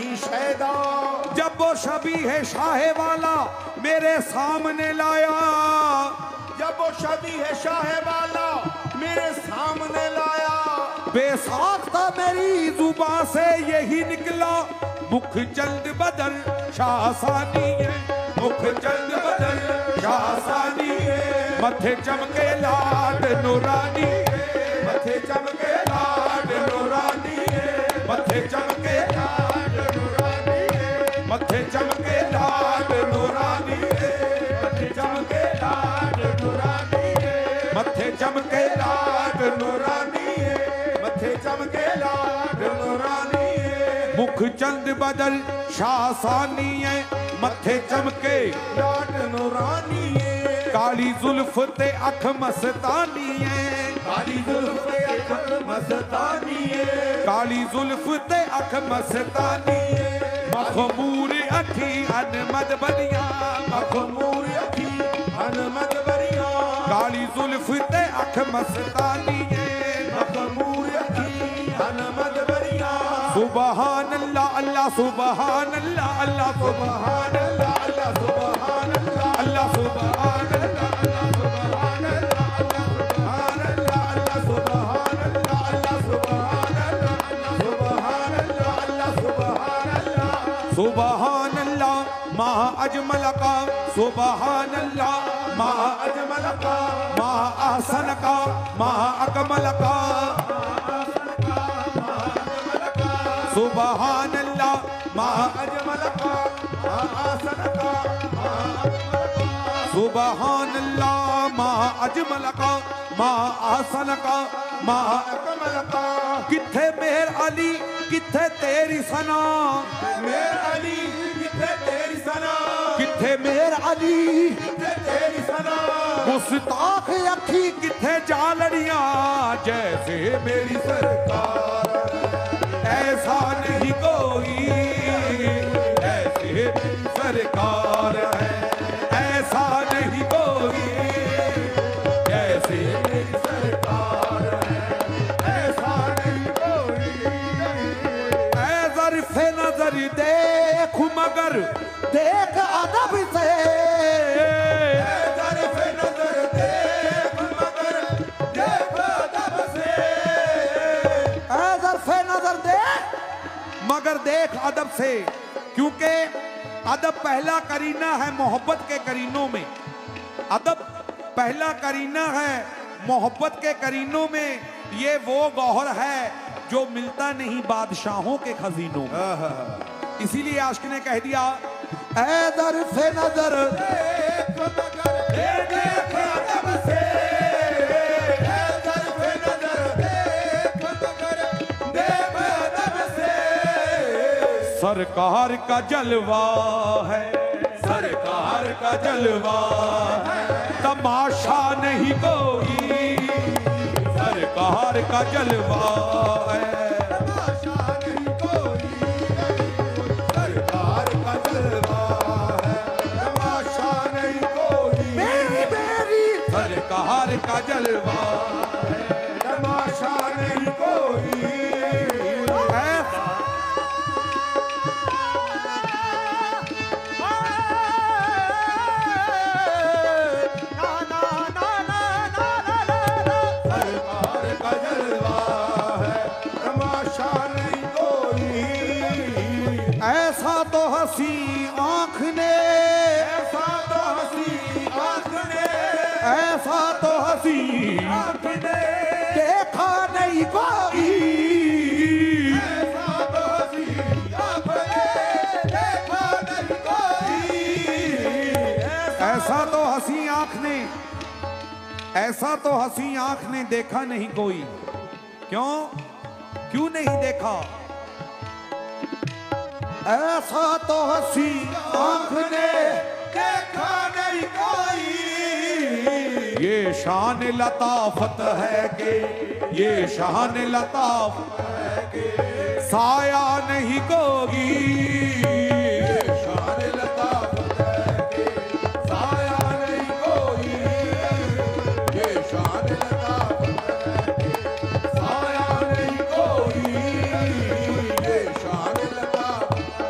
नहीं शैदा। जब वो शबी है शाहे वाला मेरे सामने लाया, जब वो शबी है शाहे वाला मेरे सामने लाया, बेसाख्ता मेरी जुबान से यही निकला, मुख जल्द बदल शाहसानी है, मुख जल्द बदल शाहसानी है। मथे चमके लाड नूरानी है, मथे चमके लाड नूरानी है, मथे चमके लाड नूरानी है, मथे चमके लाड नूरानी है, मथे चमके लाड नूरानी है, मथे चमके लाड नूरानी है, मथे चमके लाड नूरानी है। मुख चंद बदल शाहसानी है, मथे चमके लाड नूरानी है। काली जुल्फ ते अख मस्तानी है, काली जुल्फ ते अख मस्तानी है, काली जुल्फ ते अख मस्तानी है। मखमूर अखी अनमद बनिया, मखमूर अखी अनमद बनिया, काली जुल्फ ते अख मस्तानी है, मखमूर अखी अनमद बनिया। सुबहान अल्लाह अल्लाह सुबहान अल्लाह अल्लाह सुबहान अल्लाह अल्लाह सुभान अल्लाह अल्लाह सुबहान अल्लाह अल्लाह सुभान अल्लाह अल्लाह सुभान अल्लाह अल्लाह सुभान अल्लाह सुभान अल्लाह अल्लाह सुभान अल्लाह सुबहान अल्लाह मा अजमल का, सुबहान अल्लाह मा अजमल का, मा अहसन का, मा अकमल का, सुबहान अल्लाह मा अजमल का, आसन का, सुबहान अल्लाह मा अजमल का, मा आसन का, मा अकमल का। किथे मेहर अली किथे तेरी सना, मेर अली किथे तेरी सना, किथे मेहर अली किथे तेरी सना, गुस्ताख अखी किथे जालड़ियां, जैसे मेरी सरकार ऐसा नहीं कोई, ऐसे मेरी सरकार है ऐसा नहीं कोई, जैसे तेरी सरकार है ऐसा नहीं कोई। ऐ ज़र्फ़े नज़र देख मगर देख अदब से, ज़र्फ़े नज़र देख मगर देख अदब से, ऐ ज़र्फ़े नज़र देख मगर देख अदब से, क्योंकि अदब पहला करीना है मोहब्बत के करीनों में, अदब पहला करीना है मोहब्बत के करीनों में। ये वो गौहर है जो मिलता नहीं बादशाहों के खजीनों में। इसीलिए आशिक ने कह दिया ऐ ज़र्फ़े नज़र देख मगर देख अदब से, ज़र्फ़े नज़र देख मगर देख अदब से। सरकार का जलवा है, सरकार का जलवा है, तमाशा नहीं कोई, सरकार का जलवा है, तमाशा नहीं कोई, सरकार का जलवा है, तमाशा नहीं कोई, मेरी मेरी सरकार का जलवा है, तमाशा नहीं कोई। ऐसा सरकार का जलवा है, तमाशा नहीं कोई। ऐसा तो हंसी आँख ने, ऐसा तो हंसी आँख ने, ऐसा तो हंसी आँख ने, देखा नहीं कोई, ऐसा तो हंसी आँख ने, देखा नहीं कोई। ऐसा तो हंसी आँख ने, ऐसा तो हंसी आँख ने देखा नहीं कोई। क्यों क्यों नहीं देखा? ऐसा तो हंसी आँख ने देखा नहीं कोई। ये शान लताफत है कि ये शान लताफत है कि साया नहीं कोई, शान लताफत है कि साया नहीं कोई। ये शान लताफत है कि साया नहीं कोई। ये शान लताफत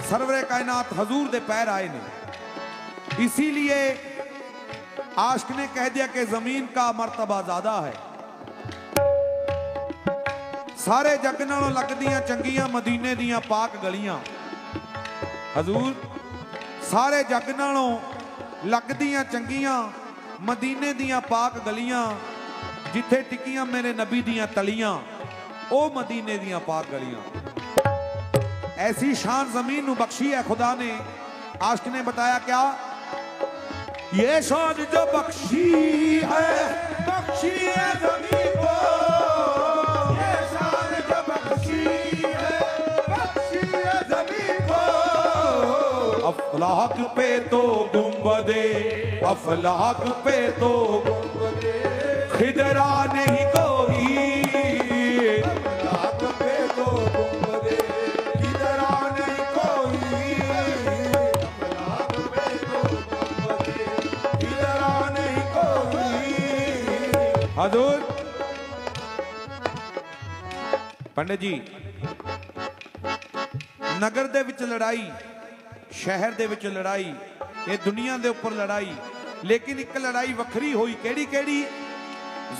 सरवरे कायनात हजूर दे पैर आए ने। इसीलिए आशिक ने कह दिया कि जमीन का मर्तबा ज्यादा है। सारे जग नालों लगदियां चंगियां मदीने दियां पाक गलियां। हजूर सारे जग नालों लगदियां चंगियां मदीने दियां पाक गलियां, जिथे टिकियां मेरे नबी दियां तलियां, ओ मदीने दियां पाक गलियां। ऐसी शान जमीन नू बख्शी है खुदा ने। आशिक ने बताया क्या, ये शान जो बख्शी है जमीन को, ये शान जो बख्शी है जमीन को। अफलाक पे तो गुंबदे, अफलाक पे तो खिदरा नहीं कोई, अफलाक पे तो गुंबदे खिदरा नहीं कोई, अफलाक पे तो गुंबदे खिदरा नहीं कोई। हजूर पंडित जी, नगर दे विच लड़ाई, शहर दे विच लड़ाई, ये दुनिया दे ऊपर लड़ाई, लेकिन एक लड़ाई वखरी हुई। केड़ी केड़ी?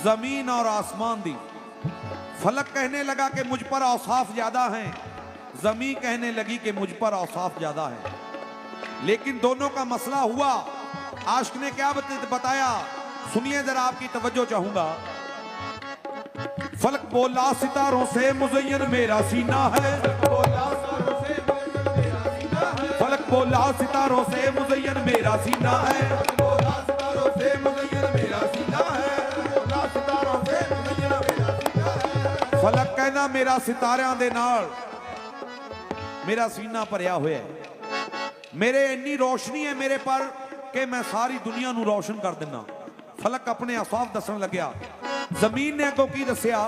जमीन और आसमान दी। फलक कहने लगा कि मुझ पर औसाफ ज्यादा हैं, जमीन कहने लगी कि मुझ पर औसाफ ज्यादा है। लेकिन दोनों का मसला हुआ। आशिक ने क्या बताया, सुनिए जरा, आपकी तवज्जो चाहूंगा। फलक बोला सितारों से मुज़य्यन मेरा सीना है, फलक बोला सितारों से मुज़य्यन मेरा सीना है, सितारों से मुज़य्यन मेरा सीना है, सितारों से मुज़य्यन मेरा सीना है। फलक कहना मेरा सितारियां दे नाल मेरा सीना भरिया होया है, मेरे इन्नी रोशनी है मेरे पर कि मैं सारी दुनिया नू रोशन कर देना। फलक अपने औसाफ दसन लग्या। जमीन ने अगों की दस्या,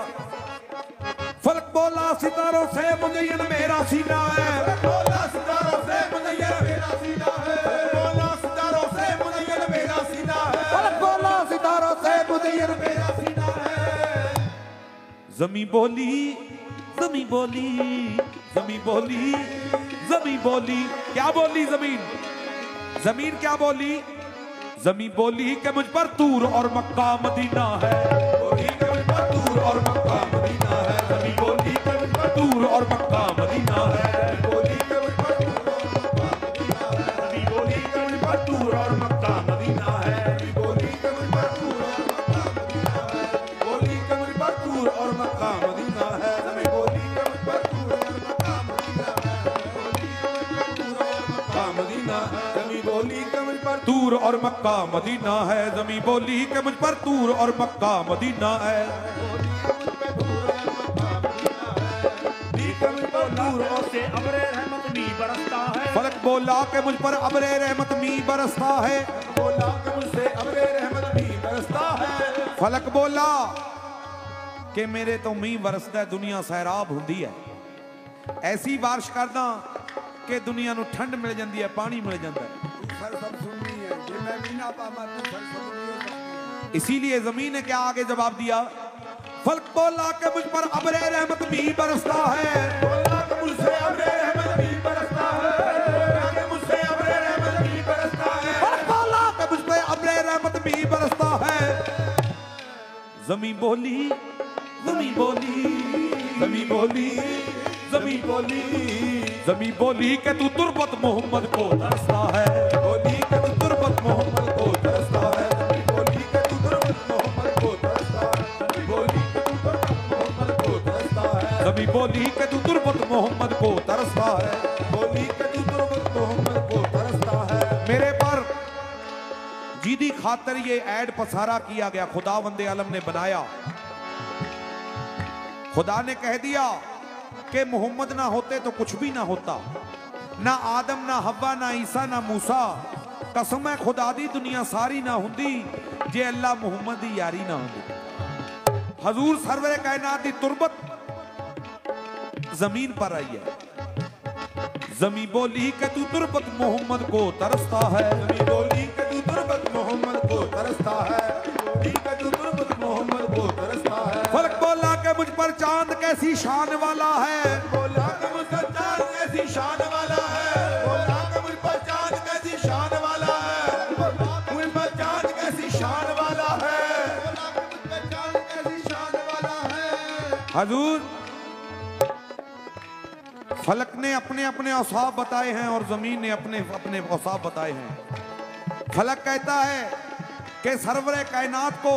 फलक बोला सितारों से मुज़य्यन मेरा सीना है, बोला सितारों से मुज़य्यन मेरा सीना है, बोला सितारों से मुज़य्यन मेरा सीना है, फलक बोला सितारों से मुज़य्यन मेरा सीना है। जमी बोली, जमी बोली, जमी बोली, जमी बोली। क्या बोली जमीन? जमीन क्या बोली? जमी बोली कि मुझ पर तूर और मक्का मदीना है, बोली कि मुझ पर तूर और मक्का मदीना है, जमी बोली कि मुझ पर तूर और मक्का मदीना है, बोली कि मुझ पर तूर और मक्का मदीना है, जमी बोली कि मुझ पर तूर और मक्का मदीना है, बोली कि मुझ पर तूर और मक्का मदीना है, बोली कि मुझ पर तूर और मक्का मदीना है, जमी बोली कि मुझ पर तूर और मक्का मदीना है, जमी बोली कि मुझ पर तूर और मक्का मदीना है। फलक बोला कि मुझ पर अबरे रहमत मी बरसता है, बोला कि मुझसे अबरे रहमत भी बरसता है, फलक बोला कि मेरे तो मी बरसता है, दुनिया सैराब होंदी है। ऐसी बारिश करदा कि दुनिया नू ठंड मिल जाती है, पानी मिल जाता है। सर सब सुननी है, जे मैं भी ना पामा तो सर सब नहीं हो सकती। इसीलिए जमीन ने क्या आगे जवाब दिया, फलक बोला कि मुझ पर अबरे रहमत भी बरसता है, बोला कि मुझसे अबरे रहमत भी बरसता है, बोला कि मुझसे अबरे रहमत भी बरसता है, फलक बोला कि मुझ पर अबरे रहमत भी बरसता है। जमी बोली, जमी बोली, जमी बोली, जमी बोली, जमी बोली कि तू तुरबत मोहम्मद को तरसता है, बोली कि तू तुरबत मोहम्मद को तरसता है, बोली कि तू तुरबत मोहम्मद को तरसता है, बोली कि तू तुरबत मोहम्मद को तरसता है, जमी बोली कि तू तुरबत मोहम्मद को तरसता है, बोली कि तू तुरबत मोहम्मद को तरसता है। मेरे पर जिदी खातर ये ऐड पसारा किया गया, खुदावंदे आलम ने बनाया। खुदा ने कह दिया कि मोहम्मद ना होते तो कुछ भी ना होता, ना आदम, ना हव्वा, ना ईसा, ना मूसा। कसम है खुदा दी दुनिया सारी ना हुंदी जे अल्लाह मुहम्मद दी यारी ना हुंदी। हजूर सरवरे कायनात दी तुरबत जमीन पर आई है। जमी बोली कि तू तुरबत मोहम्मद को तरसता है, जमी बोली कि तू तुरबत मोहम्मद को तरसता है, बोली कि तू तुरबत मोहम्मद को तरसता है। फलक बोला कि मुझ पर चांद कैसी शान वाला है, बोला कि मुझ पर चांद कैसी शान वाला है, हजूर फलक ने अपने अपने औसाफ बताए हैं और जमीन ने अपने अपने औसाफ बताए हैं। फलक कहता है कि सरवरे कायनात को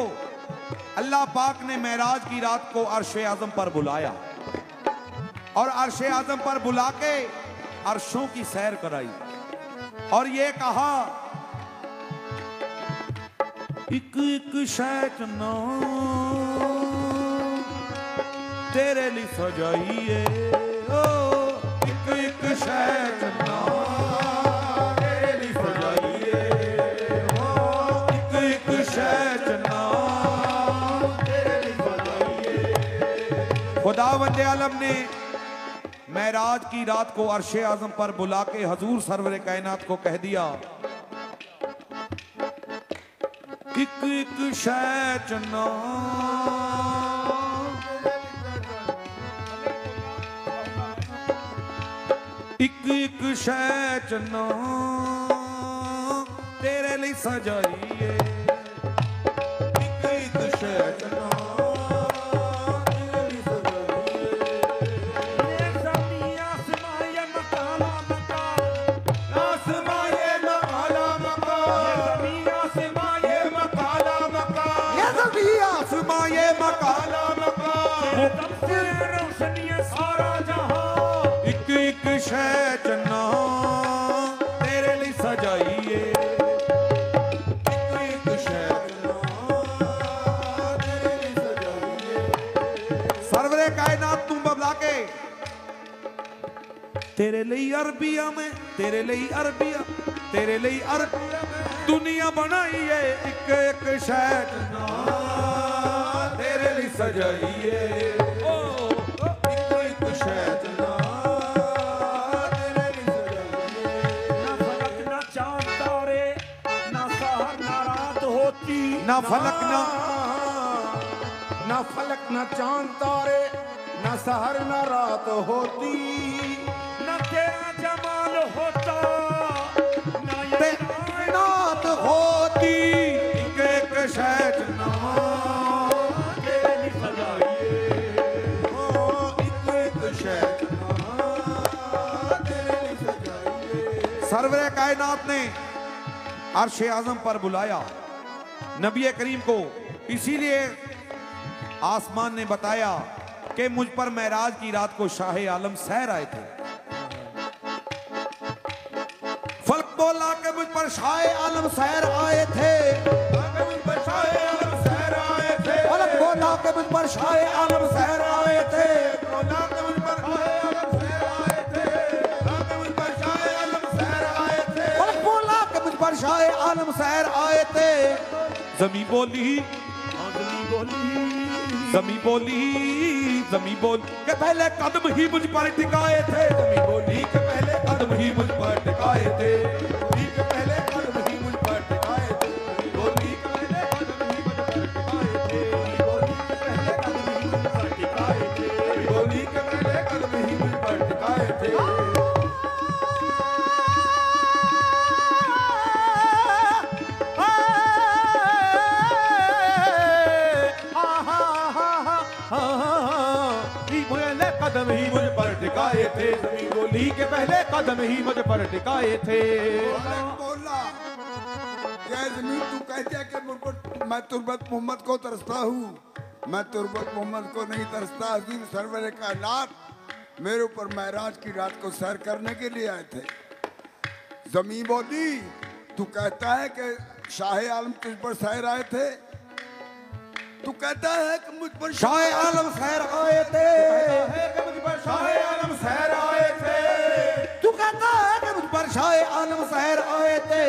अल्लाह पाक ने मेराज की रात को अर्श आज़म पर बुलाया और अर्श आज़म पर बुला के अर्शों की सैर कराई और ये कहा एक एक शै चन्ना तेरे लिए सजाइए एक एक शै चन्ना तेरे लिए सजाइए एक एक शै चन्ना तेरे लिए सजाइए। खुदावंद आलम ने मेराज की रात को अर्श आज़म पर बुला के हजूर सरवर कायनात को कह दिया एक एक शै चन्ना एक एक शै चन्ना तेरे लिए सजाइए एक एक शै चन्ना तेरे लिए सजाइए। ये ज़मीन आसमां ये मकाला मकान आसमां ये मकाला मकान ये ज़मीन आसमां ये मकाला मकान ये ज़मीन आसमां ये मकाला मकान तब से रोशनी सारा जहां एक एक शै चन्ना तेरे लिए सजाइए एक एक शै चन्ना तेरे लिए सजाइए। सरवरे कायनात तू बबला के तेरे लिए अरबिया में तेरे लिए अरबिया तेरे लिए अरबिया में दुनिया बनाई है एक एक शै चन्ना तेरे लिए सजाइए एक एक शै चन्ना तेरे लिए सजाइए। ना फलक ना चांद तारे ना सहर ना रात होती ना फलक ना फलक ना चांद तारे ना सहर ना रात होती ना तेरा जमाल होता ना ये नात होती एक एक शै चन्ना तेरे लिए सजाइए एक एक शै चन्ना तेरे लिए सजाइए। सरवरे कायनात ने अर्श आज़म पर बुलाया नबी करीम को, इसीलिए आसमान ने बताया कि मुझ पर मेराज की रात को शाह आलम सैर आए थे। फल्क बोला कि मुझ पर शाह आलम सैर आए थे मुझ पर शाह आलम सैर आए थे फल्क बोला कि मुझ पर शाह आलम सैर आए थे बोला कि मुझ पर शाह आलम सैर आए थे मुझ पर शाह आलम सैर आए थे फल्क बोला कि मुझ पर शाह आलम सैर आए थे। जमी बोली जमी बोली जमी बोल के पहले कदम ही मुझ पर टिकाए थे जमी बोली के पहले कदम ही मुझ पर टिकाए थे बोली के पहले कदम ही मुझ पर टिकाए थे बोली के पहले कदम ही मुझ पर टिकाए थे बोली के पहले कदम ही मुझ पर टिकाए थे बोली के पहले कदम ही मुझ पर टिकाए थे। कदम ही मुझ पर टिकाए थे जमीन बोली के पहले कदम ही मुझ पर टिकाए थे। बोला क्या जमीन तू कहते है कि मुझको मैं तुर्बत मोहम्मद को तरसता हूँ, मैं तुर्बत मोहम्मद को नहीं तरसता। हजूर सरवर कायनात मेरे ऊपर मेराज की रात को सैर करने के लिए आए थे। जमीन बोली तू कहता है कि शाह आलम तुझ पर सैर आए थे, तू कहता है कि मुझ पर शाह आलम सैर आए थे मुझ पर शाह आलम सैर आए थे तू कहता है कि मुझ पर शाह आलम सैर आए थे।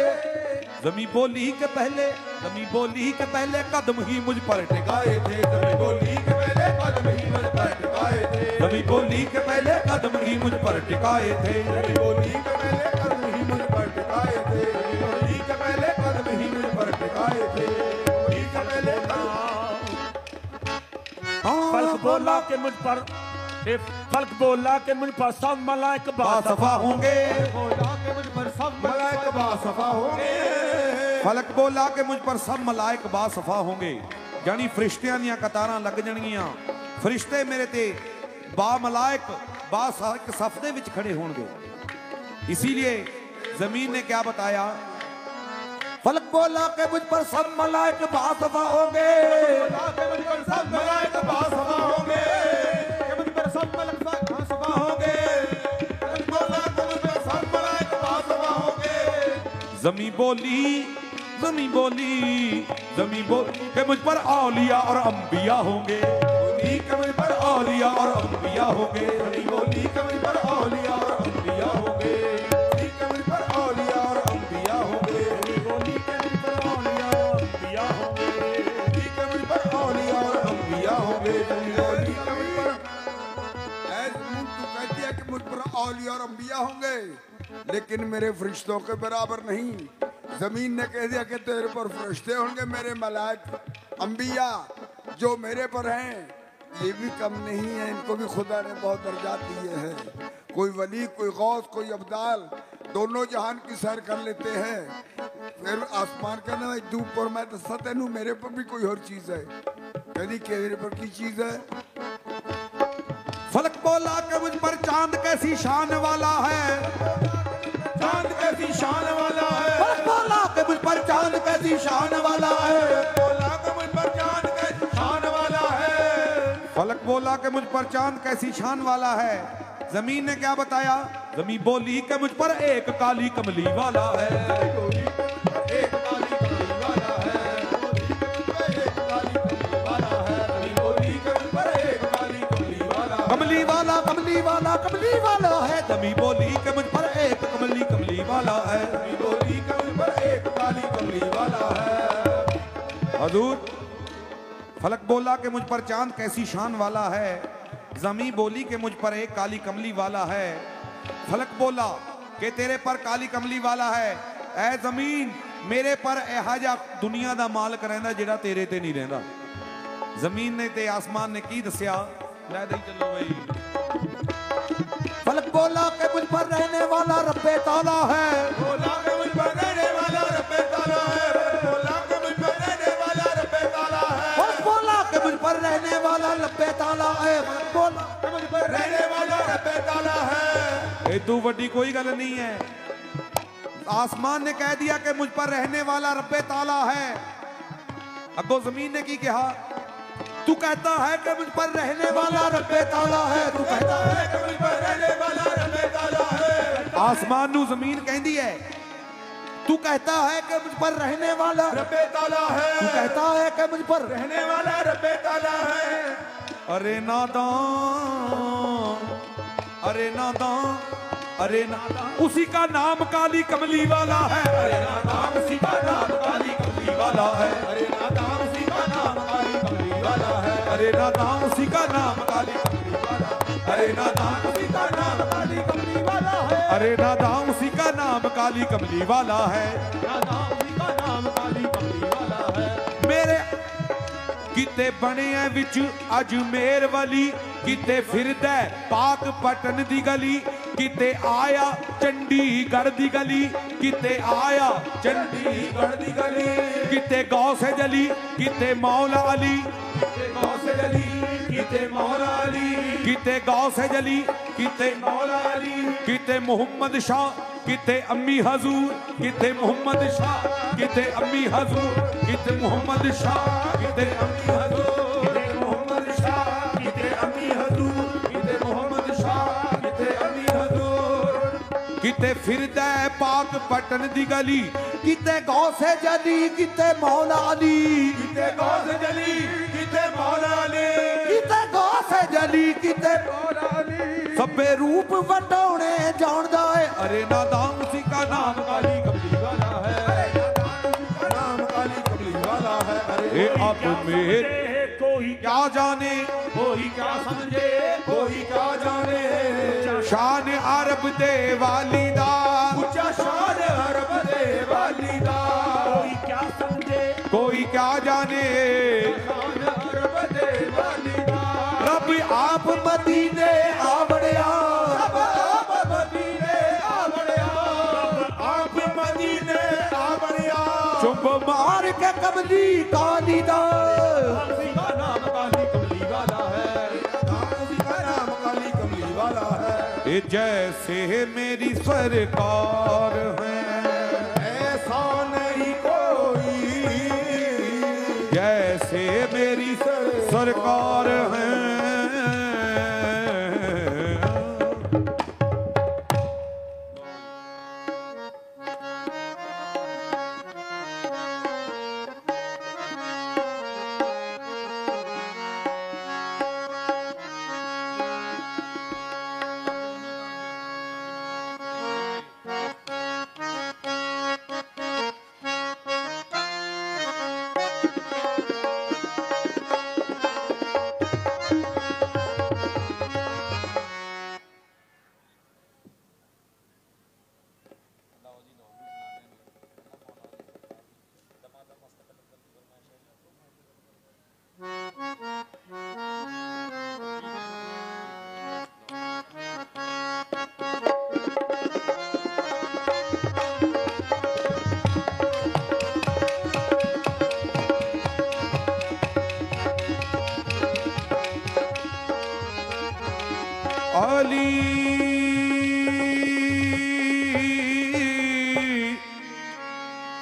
जमी बोली के पहले जमी बोली के पहले कदम ही मुझ पर टिकाए थे जमीन बोली के पहले कदम ही मुझ पर टिकाए थे जमी बोली के पहले कदम ही मुझ पर टिकाए थे जमीन बोली के पहले कदम ही मुझ पर टिकाए थे बोली के पहले कदम ही मुझ पर टिकाए थे बोली के पहले फल्क बोला कि मुझ पर फल्क बोला कि मुझ पर सब मलाइक बासफा होंगे बोला कि मुझ पर सब मलाइक बासफा होंगे फलक बोला कि मुझ पर सब मलाइक बासफा होंगे, यानी फरिश्तियां ਦੀਆਂ कतारां लग जाणगियां फरिश्ते मेरे ते बा मलाइक बा सफ दे विच खड़े होंगे। इसीलिए जमीन ने क्या बताया, फलक बोला कि मुझ पर सब मलाइक बासफा होंगे, सब मलाइक बासफा होंगे, मुझ पर सब मलाइक बासफा होंगे, बोला कि मुझ पर सब मलाइक बासफा होंगे। जमी बोली जमी बोली जमी बोली कि मुझ पर औलिया और अंबिया होंगे, बोली कि मुझ पर औलिया और अंबिया होंगे, बोली कि मुझ पर औलिया और अंबिया होंगे, बोली कि मुझ पर औलिया और अंबिया होंगे, बोली कि मुझ पर औलिया और अंबिया होंगे, बोली कि मुझ पर औलिया और अंबिया होंगे, बोली कि मुझ पर तू कहती है कि मुझ पर औलिया और अंबिया होंगे, लेकिन मेरे फरिश्तों के बराबर नहीं। जमीन ने कह दिया कि तेरे पर फरिश्ते होंगे, मेरे मलाइक अंबिया जो मेरे पर हैं ये भी कम नहीं है, इनको भी खुदा ने बहुत दर्जात दिए हैं। कोई वली, कोई गौस, कोई अब्दाल, दोनों जहान की सैर कर लेते हैं। फिर आसमान का ना धूप पर मैं दसा तेनू मेरे पर भी कोई और चीज है, कहती कि मेरे पर की चीज है। फलक बोला कि मुझ पर चांद कैसी शान वाला है, चांद कैसी शान वाला है, फलक बोला कि मुझ पर चांद कैसी शान वाला है, बोला कि मुझ पर चांद कैसी शान वाला है, फलक बोला कि मुझ पर चांद कैसी शान वाला है। जमीन ने क्या बताया, जमीन बोली कि मुझ पर एक काली कमली वाला है, एक काली कमली वाला है, एक काली कमली वाला है, बोली कि मुझ पर एक काली कमली वाला है, कमली वाला कमली वाला कमली वाला है। जमी बोली कि मुझ पर एक कमली वाला है, बोली कि मुझ पर एक काली कमली वाला है। हजूर फलक बोला कि मुझ पर चांद कैसी शान वाला है, जमी बोली कि मुझ पर एक काली कमली वाला है। फलक बोला कि तेरे पर काली कमली वाला है, ऐ जमीन मेरे पर एहाजा दुनिया दा मालक रहिंदा जेड़ा तेरे ते नहीं रहिंदा। जमीन ने ते आसमान ने की दसिया, लै दई चलो भाई। फलक बोला कि मुझ पर रहने वाला रब्बे ताला है, बोला कि मुझ पर रहने वाला रब्बे ताला है, बोला कि मुझ पर रहने वाला रब्बे ताला है, फलक बोला कि मुझ पर रहने वाला रब्बे ताला है, फलक बोला कि मुझ पर रहने वाला रब्बे ताला है। इतू वड्डी कोई गल नहीं है। आसमान ने कह दिया कि मुझ पर रहने वाला रब्बे ताला है। अगो जमीन ने की कहा, तू कहता है कि मुझ पर रहने वाला रब्बे ताला है, तू कहता है कि मुझ पर रहने वाला रब्बे ताला है। आसमान नू जमीन कहती है, तू कहता है कि मुझ पर रहने वाला रब्बे ताला है, तू कहता है कि मुझ पर रहने वाला रब्बे ताला है। अरे नादान अरे नादान अरे नादान, उसी का नाम काली कमली वाला है, अरे नादान उसी का नाम काली कमली वाला है, अरे नादान उसी का नाम काली कमली वाला है, अरे नादान उसी का नाम काली कमली वाला, अरे नादान उसी का नाम काली कमली वाला है, अरे नादान उसी का नाम काली कमली वाला है। नादान उसी का नाम काली कमली वाला है। मेरे किते बने हैं विच अजमेर वाली, किते फिरदा पाक पटन दी गली, किते आया चंडीगढ़ दी गली, किते आया चंडीगढ़ दी गली, किते गौसे जली, किते मौला अली, किते गौसे जली, किते मौला अली, किते गौसे जली, किते मौला अली, किते मोहम्मद शाह, किते अम्मी हजूर, किते मोहम्मद शाह, किते अम्मी हजूर, किते मोहम्मद शाह, किते अम्मी हजूर, किते मोहम्मद शाह, किते अम्मी हजूर, किते मोहम्मद शाह, किते अम्मी हजूर, किते फिरदा पाक पटन दी गली, किते गौसे जली, किते मौला अली, किते गौसे जली, किते मौला अली, किते गौसे जली, किते मौला अली, सबे रूप वटाउने जानदा है। अरे नादान उसी का नाम काली कमली वाला है, अरे नादान उसी का नाम काली कमली वाला है। ए अब मेरे कोई क्या जाने, कोई क्या समझे, कोई क्या जाने, शान अरब दे वालिदा, ऊंचा शान अरब दे वालिदा, कोई क्या समझे, कोई क्या जाने, शान अरब दे वालिदा, रब आप मदीने आवड़िया, रब आप मदीने आवड़िया, आप मदीने आवड़िया, चुप मार के कमली काली दा, उसी का नाम काली कमली वाला है, जैसे मेरी सरकार है, ऐसा नहीं कोई जैसे मेरी सरकार है।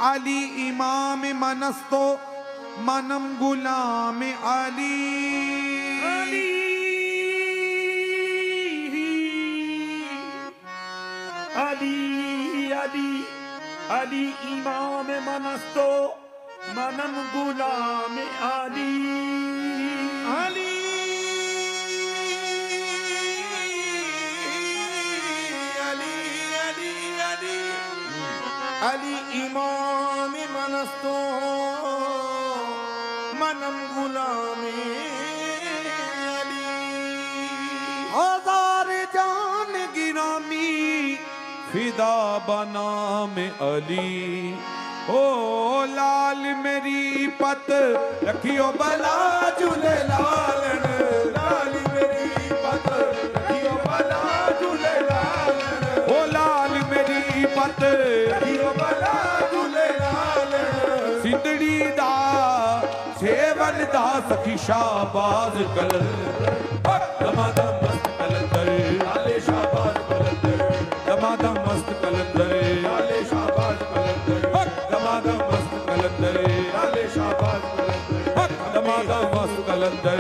अली इमाम मनस्तो मनम गुलाम अली। अली अली अली अली इमाम मनस्तो मनम गुलाम अली। अली अली अली अली अली इमाम मनस्तो मनम गुलाम अली। हजार जान गिरामी फिदा बनाम अली। ओ लाल मेरी पत रखियो बला झूले लालन, लाल मेरी पत रखियो बला झूले लालन। ओ लाल मेरी पत रखियो बला झूले लालन। सिंदड़ी दा सेवन दा सखी शाहबाज कलंदर, दमादम मस्त कलंदर लाले शाहबाज कलंदर, दमादम मस्त कलंदर लाले शाहबाज कलंदर, दमादम मस्त कलंदर लाले शाहबाज कलंदर, दमादम मस्त कलंदर।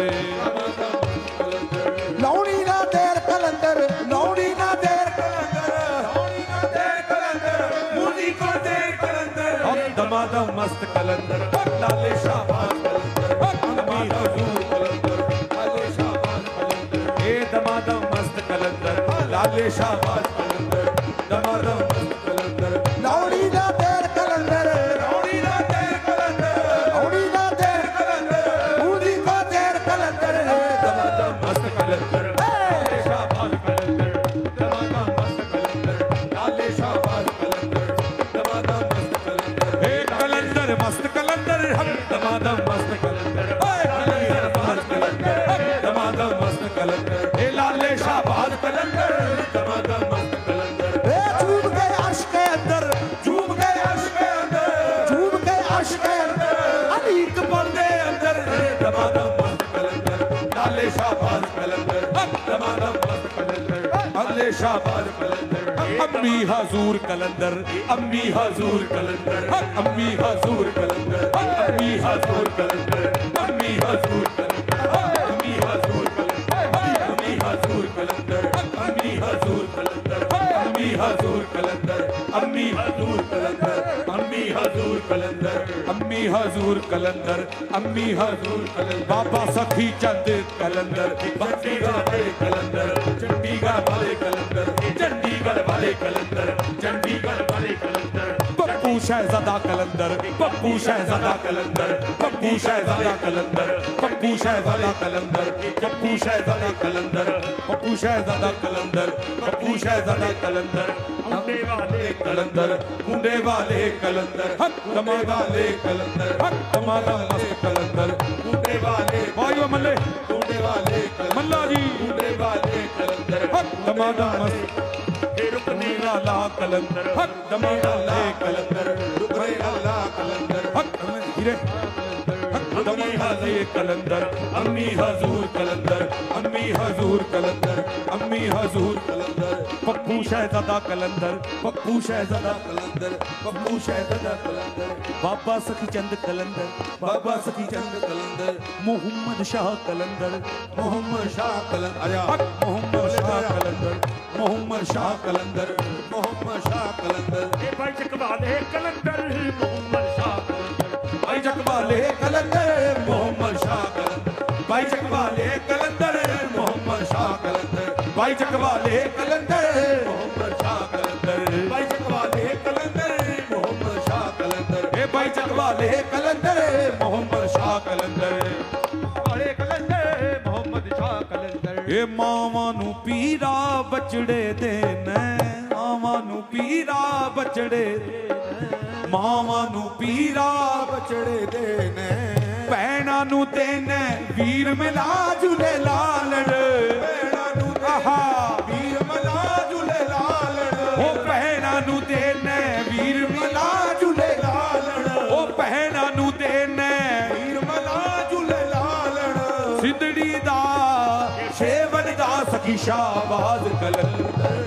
लौड़ी ना देर कलंदर, लौड़ी ना देर कलंदर, लौड़ी ना देर कलंदर, मुनी को देर कलंदर, दमादम मस्त कलंदर लाले शाहबाज कलंदर, अम्मी हजूर कलंदर लाले शाहबाज कलंदर। ए दमादम मस्त कलंदर लाले शाहबाज कलंदर, दमादम मस्त कलंदर। लौड़ी ना देर कलंदर, लौड़ी ना देर कलंदर, लौड़ी ना देर कलंदर, मुनी को देर कलंदर। दमादम मस्त कलंदर लाले शाहबाज कलंदर, दमादम मस्त कलंदर लाले शाहबाज कलंदर, दमादम मस्त कलंदर। हे कलंदर मस्त कलंदर हम दमादम मस्त कलंदर, कलंदर मस्त कलंदर दमादम मस्त कलंदर। हे लाले शाहबाज कलंदर दमादम मस्त कलंदर। वे झूम गए अर्श के अंदर, झूम गए अर्श के अंदर, झूम गए अर्श के अंदर। अली एक पर्दे अंदर दमादम मस्त कलंदर लाले शाहबाज कलंदर, दमादम मस्त कलंदर लाले शाहबाज कलंदर। अम्मी हजूर कलंदर, अम्मी हजूर कलंदर, अम्मी हजूर कलंदर, अम्मी हजूर कलंदर, अम्मी हजूर कलंदर, अम्मी हजूर कलंदर, अम्मी हजूर कलंदर, अम्मी हजूर कलंदर, अम्मी हजूर कलंदर, अम्मी हजूर कलंदर, अम्मी हजूर कलंदर, अम्मी हजूर कलंदर, अम्मी हजूर कलंदर। बाबा सखी चंद कलंदर, चंडीगढ़ वाले कलंदर, चंडीगढ़ वाले कलंदर, चंडीगढ़ वाले कलंदर, चंडीगढ़ वाले कलंदर। पप्पू शहजादा कलंदर, पप्पू शहजादा कलंदर, पप्पू शहजादा कलंदर, पप्पू शहजादा कलंदर, पप्पू शहजादा कलंदर, पप्पू शहजादा कलंदर, पप्पू शहजादा कलंदर। मुंडे वाले कलंदर, मुंडे वाले कलंदर, हक दमा वाले कलंदर, हक दमादा मस्त कलंदर, मुंडे वाले भाइयों मल्ले, मुंडे वाले मल्ला जी, मुंडे वाले कलंदर, हक दमादा मस्त रुकने वाला कलंदर, हक दमादा वाले कलंदर, रुकने वाला कलंदर, हक हीरे हक दमा वाले कलंदर, अम्मी हजूर कलंदर, अम्मी अम्मी हजूर कलंदर, अम्मी हजूर कलंदर, पप्पू शहजादा कलंदर, पप्पू शहजादा कलंदर, पप्पू शहजादा कलंदर, बाबा सखी चंद कलंदर, बाबा सखी चंद कलंदर, मोहम्मद शाह कलंदर, मोहम्मद शाह कलंदर, मोहम्मद शाह कलंदर, मोहम्मद शाह कलंदर, मोहम्मद शाह कलंदर, ए भाई चकवाले कलंदर, मोहम्मद शाह कलंदर, भाई चकवाले कलंदर, मोहम्मद शाह कलंदर, भाई चकवाले कलंदर, मोहम्मद शाह कलंदर, भाई चकवाले कलंदर, मोहम्मद शाह कलंदर, भाई चकवाले कलंदर, मोहम्मद शाह कलंदर, ए भाई चकवाले कलंदर, मोहम्मद शाह कलंदर, वाले कलंदर, मोहम्मद शाह कलंदर। ए मावां नू पीरा बचड़े देने, मावां नू पीरा बचड़े, मावां नू पीरा बचड़े देने भैणां नू देने वीर मिला झूले लालण, भैणां नू आहा वीर मला झूले लालण ओ भैणां नू देने वीर मिला झूले लालण ओ भैणां नू देने वीर मला झूले लालण सिंधड़ी दा सेवन दा सखी शाहबाज कलंदर,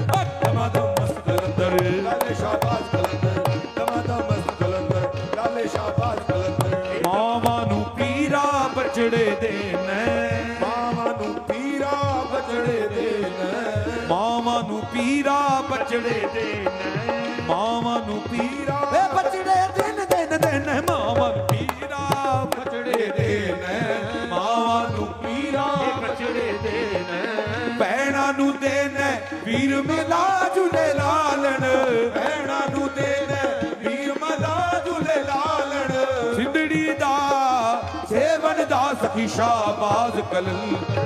दमादम मस्त कलंदर, लाले शाहबाज कलंदर दमादम मस्त कलंदर लाले शाहबाज कलंदर मावां नू पीरा बचड़े देने, मावां नू पीरा बचड़े देने मावां नू पीरा बचड़े देने, मावां नू पीरा ए बचड़े दिन दिन दिन, मावां नू पीरा बचड़े देने, मावां नू पीरा बचड़े देने भैणां नू देने वीर मिला झूले लालण, भैणां नू देने वीर मला झूले लालण सिंधड़ी दा सेवन दा सखी शाहबाज कलंदर,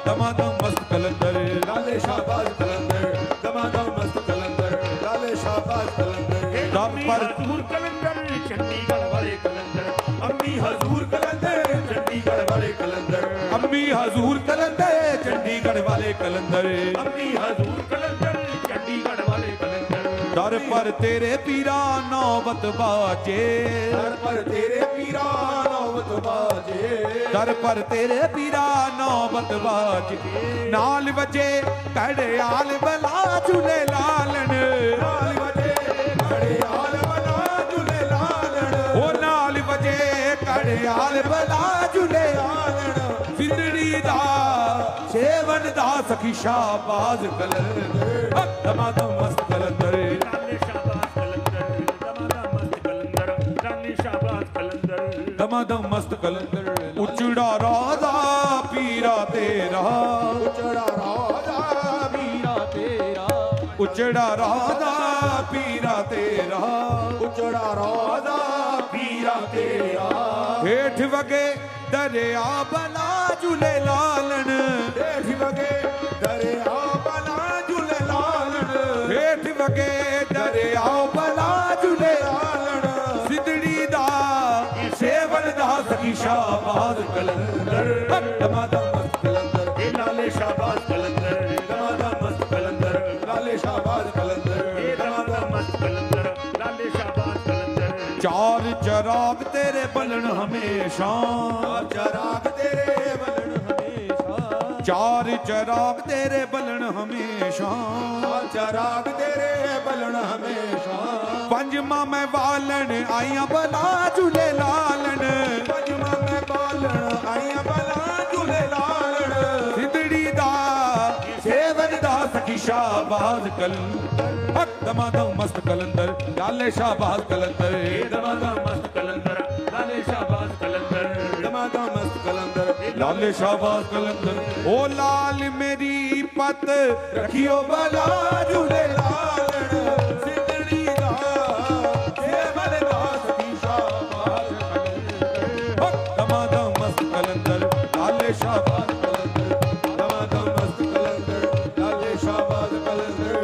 दमादम मस्त कलंदर, लाले शाहबाज कलंदर दमादम मस्त कलंदर लाले शाहबाज कलंदर दम पर हजूर कलंदर, चंडीगढ़ वाले कलंदर, अम्मी हजूर कलंदर चंडीगढ़ वाले कलंदर अम्मी हजूर कलंदर, चंडीगढ़ वाले कलंदर, अम्मी हजूर कलंदर, चंडीगढ़ वाले कलंदर। दर पर तेरे पीरा नौबत बाजे, दर पर तेरे पीरा नौबत बाजे दर पर तेरे पीरा नौबत बाजे, नाल बजे कड़याल बला झूले लालण, नाल बजे घड़ियाल बना झूले लालण ओ नाल बजे कड़याल बला झूले लालण सिंधड़ी दा सेवन दा सखी शाहबाज कलंदर, दमादम मस्त कलंदर, लाले शाहबाज कलंदर, दमादम मस्त कलंदर, लाले शाहबाज कलंदर। दमादम मस्त कलंदर, उचड़ा राधा पीरा तेरा, उचड़ा राजा पीरा तेरा उचड़ा राधा पीरा तेरा, उचड़ा राजा पीरा तेरा हेठ वगे दरिया बला झूले लालण, देख वगे दरिया बना झूले लालण हेठ वगे दरिया बला झूले लालण सिंधड़ी दा सेवन दा सखी शाहबाज कलंदर, दमादम मस्त कलंदर, ए लाले शाहबाज कलंदर, दमादम मस्त कलंदर लाले शाहबाज कलंदर ए दमादम मस्त कलंदर, लाले शाहबाज कलंदर। चार चराग तेरे बलन हमेशा, चराग तेरे बलन हमेशा चार चराग तेरे बलन हमेशा, चराग तेरे बलन हमेशा पंजमा मैं बालन आइया बला झूले लालन, पंजमा में बालन आइया बला झूले लालण सिंधड़ी दा सेवन दा सखी शाहबाज कलंदर, दमादम मस्त कलंदर, लाले शाहबाज कलंदर, दमादम मस्त कलंदर, लाले शाहबाज कलंदर। दमादम मस्त कलंदर लाले शाहबाज कलंदर, ओ लाल मेरी पत रखियो बला झूले लालण सिंधड़ी दा सेवन दा सखी शाहबाज कलंदर दमादम मस्त कलंदर, लाले शाहबाज कलंदर दमादम मस्त कलंदर लाले शाहबाज कलंदर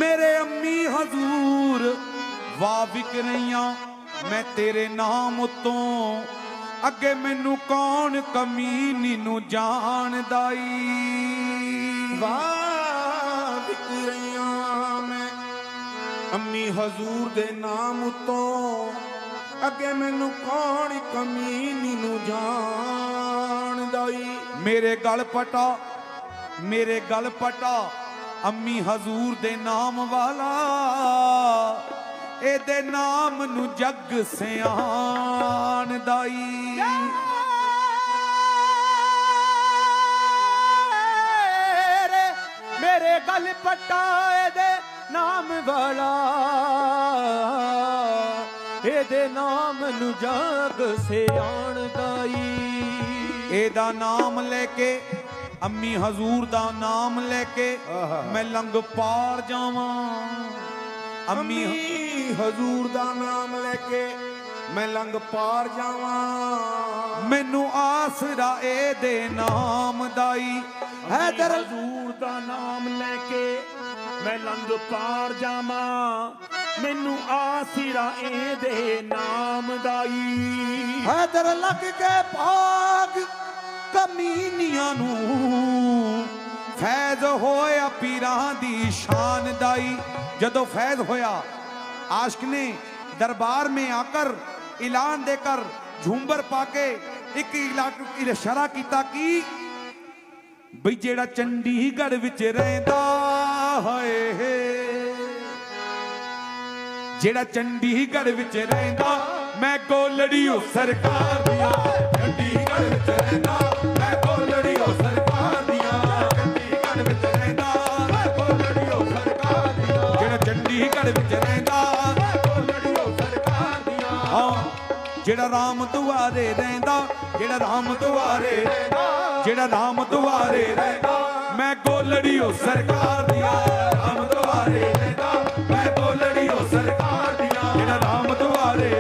मेरे अम्मी हजूर वाह विकरैया मैं तेरे नाम उतों अगे मैनू कौन कमीनी नू जानदाई वाह विकरैया मैं अम्मी हजूर दे नाम उतों अगे मैनू कौन कमीनी नू जानदाई मेरे गल पटा अम्मी हजूर दे नाम वाला एदे नाम नू जग सियान दाई मेरे गल पट्टा एदे नाम वाला एदे नाम नू जग सियान दाई एदा नाम लेके अम्मी हजूर दा नाम लेके मैं लंग पार जावां अम्मी हजूर दा नाम लेके मैं लंग पार जावां मैनू आसरा एदे नाम दाई हैदर हजूर दा नाम लेके मैं लंग पार जावां मैनू आसिरा एदे नाम दाई हैदर लग के भाग कमीनियां नू फैज होया पीरां दी शान दाई जदों फैज होया आशिक ने दरबार में आकर ऐलान देकर झूंबर पाके एक इशारा कीता कि बई जेड़ा चंडीगढ़ विच रहिंदा है जेड़ा चंडीगढ़ विच रहिंदा मैं गोलड़ियो सरकार दिया चंडीगढ़ विच रहिंदा मैं गोलड़ियो सरकार दिया चंडीगढ़ विच रहिंदा मैं गोलड़ियो सरकार दिया जेड़ा चंडीगढ़ विच रहिंदा मैं गोलड़ियो सरकार दिया हां जेड़ा राम दुआरे रहिंदा जेड़ा राम दुआरे रहिंदा जेड़ा राम दुआरे रहिंदा मैं गोलड़ियो सरकार दिया राम दुआरे रहिंदा मैं गोलड़ियो सरकार दिया जेड़ा राम दुआरे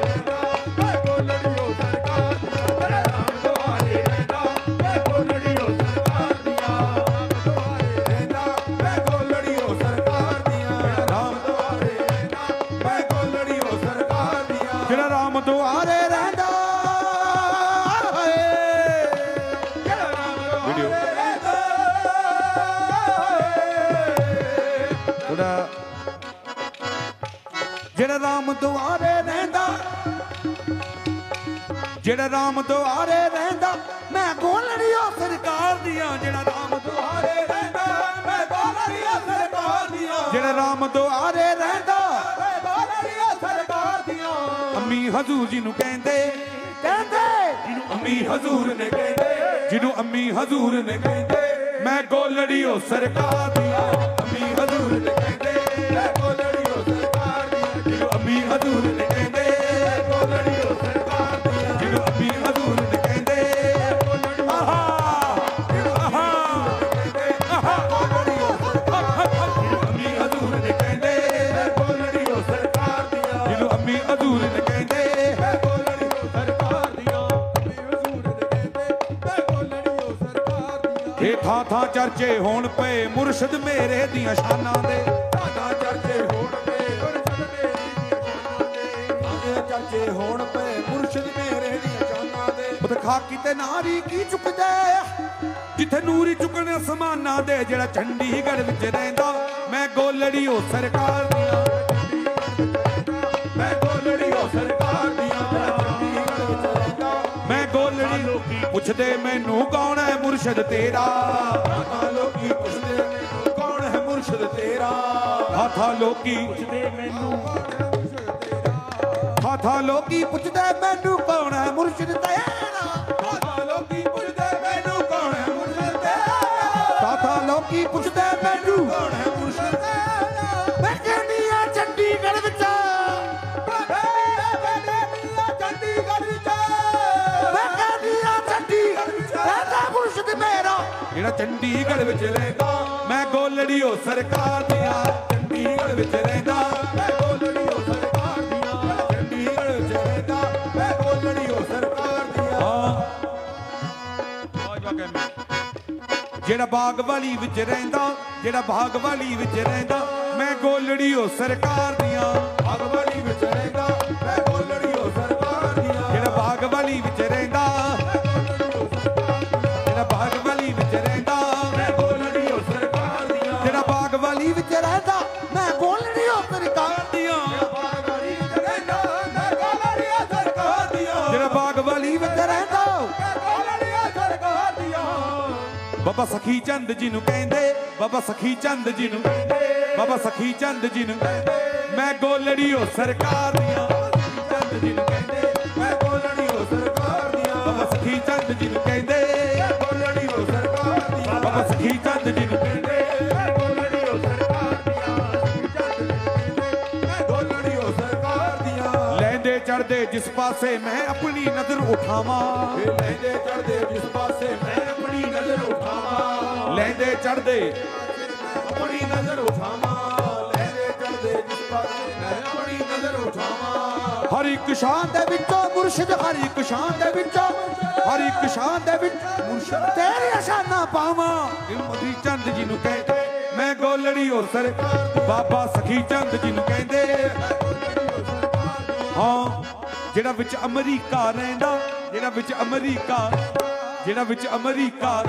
जेड़ा राम दुआरे रहंदा जेड़ा राम दुआरे रहंदा मैं गोलड़ियो सरकार दिया जेड़ा राम दुआरे रहंदा मैं गोलड़ियो सरकार दिया जेड़ा राम दुआरे रहंदा मैं गोलड़ियो सरकार दिया अम्मी हजूर जी नु कहंदे जिनु अम्मी हजूर ने कहंदे जिनु अम्मी हजूर ने कहंदे मैं गोलड़ियो सरकार दिया अम्मी हजूर ने कहंदे मैं गोलड़ियो सरकार दिया जिनु अम्मी हजूर ने कहंदे गोलड़ियो सरकार दिया जिनु अम्मी हजूर ने कहंदे आहा आहा आहा गोलड़ियो सरकार जिनु अम्मी हजूर ने कहंदे गोलड़ियो सरकार दिया जिनु अम्मी हजूर ने कहंदे गोलड़ियो सरकार दिया अम्मी हजूर ने कहंदे मैं गोलड़ियो सरकार दिया ये था चर्चे होण पे मुर्शद मेरे दियां शानां दे था चर्चे होण पे मुर्शद मेरी दियां चर्चे होण पे मुर्शद मेरे दियां शानां दे बदखा किते नारी की चुकदे जिथे नूरी चुकने आसमानां दे जेड़ा चंडीगढ़ विच रहिंदा मैं गोलड़ियो सरकार दिया मैं गोलड़ियो सरकार दिया मैं गोलड़ी लोकी पुछदे मैनू कौन है मुर्शद तेरा लोकी पुछदे मैनू कौन है मुर्शद तेरा हाथा लोकी पुछदे मैनू हाथा लोकी पुछदे मैनू कौन है मुर्शद तेरा हाथा लोकी पुछदे मैनू कौन है मुर्शद तेरा हाथा लोकी पुछदे मैनू कौन है मुर्शद तेरा मैं कहनी आ चंडीगढ़ विच जेड़ा चंडीगढ़ विच रहिंदा मैं गोलड़ियो सरकार दिया चंडीगढ़ विच रहिंदा मैं गोलड़ियो सरकार दिया चंडीगढ़ विच रहिंदा मैं गोलड़ियो सरकार दिया ਜਿਹੜਾ ਬਾਗ ਵਾਲੀ ਵਿੱਚ ਰਹਿੰਦਾ, ਜਿਹੜਾ ਬਾਗ ਵਾਲੀ ਵਿੱਚ ਰਹਿੰਦਾ, ਮੈਂ ਗੋਲੜੀ ਓ ਸਰਕਾਰ ਦੀਆਂ। ਬਾਗ ਵਾਲੀ ਵਿੱਚ ਰਹਿੰਦਾ ਮੈਂ ਗੋਲੜੀ ਓ ਸਰਕਾਰ ਦੀਆਂ। ਜਿਹੜਾ ਬਾਗ ਵਾਲੀ ਵਿੱਚ ਰਹਿੰਦਾ, ਜਿਹੜਾ ਬਾਗ ਵਾਲੀ ਵਿੱਚ ਰਹਿੰਦਾ, ਮੈਂ ਗੋਲੜੀ ਓ ਸਰਕਾਰ ਦੀਆਂ। ਜਿਹੜਾ ਬਾਗ ਵਾਲੀ ਵਿੱਚ ਰਹਿੰਦਾ, ਮੈਂ ਗੋਲੜੀ ਓ ਸਰਕਾਰ ਦੀਆਂ। ਬਾਗ ਵਾਲੀ ਵਿੱਚ ਰਹਿੰਦਾ ਮੈਂ ਗੋਲੜੀ ਓ ਸਰਕਾਰ ਦੀਆਂ। ਜਿਹੜਾ ਬਾਗ ਵਾਲੀ ਵਿੱਚ ਰਹਿੰਦਾ, ਮੈਂ ਗੋਲੜੀ ਓ ਸਰਕਾਰ ਦੀਆਂ। ਬਾਬਾ ਸਖੀ ਚੰਦ ਜੀ ਨੂੰ ਕਹਿੰਦੇ, ਬਾਬਾ ਸਖੀ ਚੰਦ ਜੀ ਨੂੰ, ਬਾਬਾ ਸਖੀ ਚੰਦ ਜੀ ਨੂੰ ਮੈਂ ਗੋਲੜੀ ਓ ਸਰਕਾਰ ਦੀਆਂ। ਚੰਦ ਜੀ ਨੂੰ ਕਹਿੰਦੇ ਮੈਂ ਗੋਲੜੀ ਓ ਸਰਕਾਰ ਦੀਆਂ। ਬਾਬਾ ਸਖੀ ਚੰਦ ਜੀ ਨੂੰ ਕਹਿੰਦੇ, ਮੈਂ ਗੋਲੜੀ ਓ ਸਰਕਾਰ ਦੀਆਂ। ਬਾਬਾ ਸਖੀ ਚੰਦ ਜੀ ਨੂੰ ਕਹਿੰਦੇ, ਮੈਂ ਗੋਲੜੀ ਓ ਸਰਕਾਰ ਦੀਆਂ। ਮੈਂ ਗੋਲੜੀ ਓ ਸਰਕਾਰ ਦੀਆਂ। ਲੈਂਦੇ ਚੜਦੇ ਜਿਸ ਪਾਸੇ ਮੈਂ ਆਪਣੀ ਨਜ਼ਰ ਉਠਾਵਾਂ, ਇਹ ਲੈਂਦੇ ਚੜਦੇ ਜਿਸ ਪਾਸੇ ਮੈਂ ਆਪਣੀ ਨਜ਼ਰ ਉਠਾਵਾਂ। ਲੈਂਦੇ ਚੜਦੇ ਆਪਣੀ ਨਜ਼ਰ ਉਠਾਵਾਂ। ਲੈਂਦੇ ਚੜਦੇ ਜਿਸ ਪਾਸੇ ਮੈਂ ਆਪਣੀ ਨਜ਼ਰ ਉਠਾਵਾਂ। ਹਰ ਇੱਕ ਸ਼ਾਨ ਦੇ ਵਿੱਚੋਂ ਮੁਰਸ਼ਿਦ, ਹਰ ਇੱਕ ਸ਼ਾਨ ਦੇ ਵਿੱਚੋਂ, ਹਰ ਇੱਕ ਸ਼ਾਨ ਦੇ ਵਿੱਚ ਮੁਰਸ਼ਿਦ ਤੇਰੀ ਸ਼ਾਨਾਂ ਪਾਵਾਂ। ਮੋਦੀ ਚੰਦ ਜੀ ਨੂੰ ਕਹਿੰਦੇ ਮੈਂ ਗੋਲੜੀ ਓ ਸਰਕਾਰ। ਬਾਬਾ ਸਖੀ ਚੰਦ ਜੀ ਨੂੰ ਕਹਿੰਦੇ, ਹਾਂ ਜਿਹੜਾ ਵਿੱਚ ਅਮਰੀਕਾ ਰਹਿੰਦਾ, ਜਿਹੜਾ ਵਿੱਚ ਅਮਰੀਕਾ, ਜਿਹੜਾ ਵਿੱਚ ਅਮਰੀਕਾ,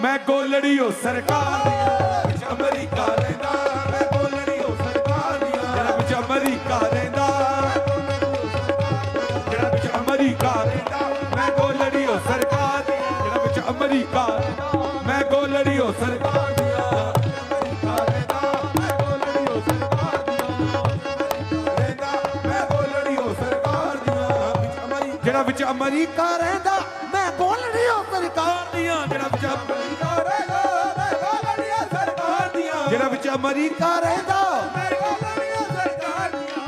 ਮੈਂ ਗੋਲੜੀ ਓ ਸਰਕਾਰ ਦੀਆਂ। ਵਿੱਚ ਅਮਰੀਕਾ ਰਹਿੰਦਾ ਮੈਂ ਗੋਲੜੀ ਓ ਸਰਕਾਰ ਦੀਆਂ। ਜਿਹੜਾ ਵਿੱਚ ਅਮਰੀਕਾ ਰਹਿੰਦਾ, ਜਿਹੜਾ ਵਿੱਚ ਅਮਰੀਕਾ ਰਹਿੰਦਾ, ਮੈਂ ਗੋਲੜੀ ਓ ਸਰਕਾਰ ਦੀਆਂ। ਜਿਹੜਾ ਵਿੱਚ ਅਮਰੀਕਾ, ਮੈਂ ਗੋਲੜੀ ਓ ਸਰਕਾਰ ਦੀਆਂ। ਅਮਰੀਕਾ ਰਹਿੰਦਾ ਮੈਂ ਗੋਲੜੀ ਓ ਸਰਕਾਰ ਦੀਆਂ। ਰਹਿੰਦਾ ਮੈਂ ਗੋਲੜੀ ਓ ਸਰਕਾਰ ਦੀਆਂ। ਵਿੱਚ ਅਮਰੀਕਾ ਜਿਹੜਾ ਵਿੱਚ ਅਮਰੀਕਾ ਰਹਿੰਦਾ, ਮੈਂ ਗੋਲੜੀ ਓ ਸਰਕਾਰ ਦੀਆਂ। ਜਿਹੜਾ ਵਿੱਚ ਅਮਰੀਕਾ ਰਹਿੰਦਾ ਮੈਂ ਗੋਲੜੀ ਓ ਸਰਕਾਰ ਦੀਆਂ। ਜਿਹੜਾ ਵਿੱਚ ਅਮਰੀਕਾ ਰਹਿੰਦਾ, ਮੈਂ ਗੋਲੜੀ ਓ ਸਰਕਾਰ ਦੀਆਂ।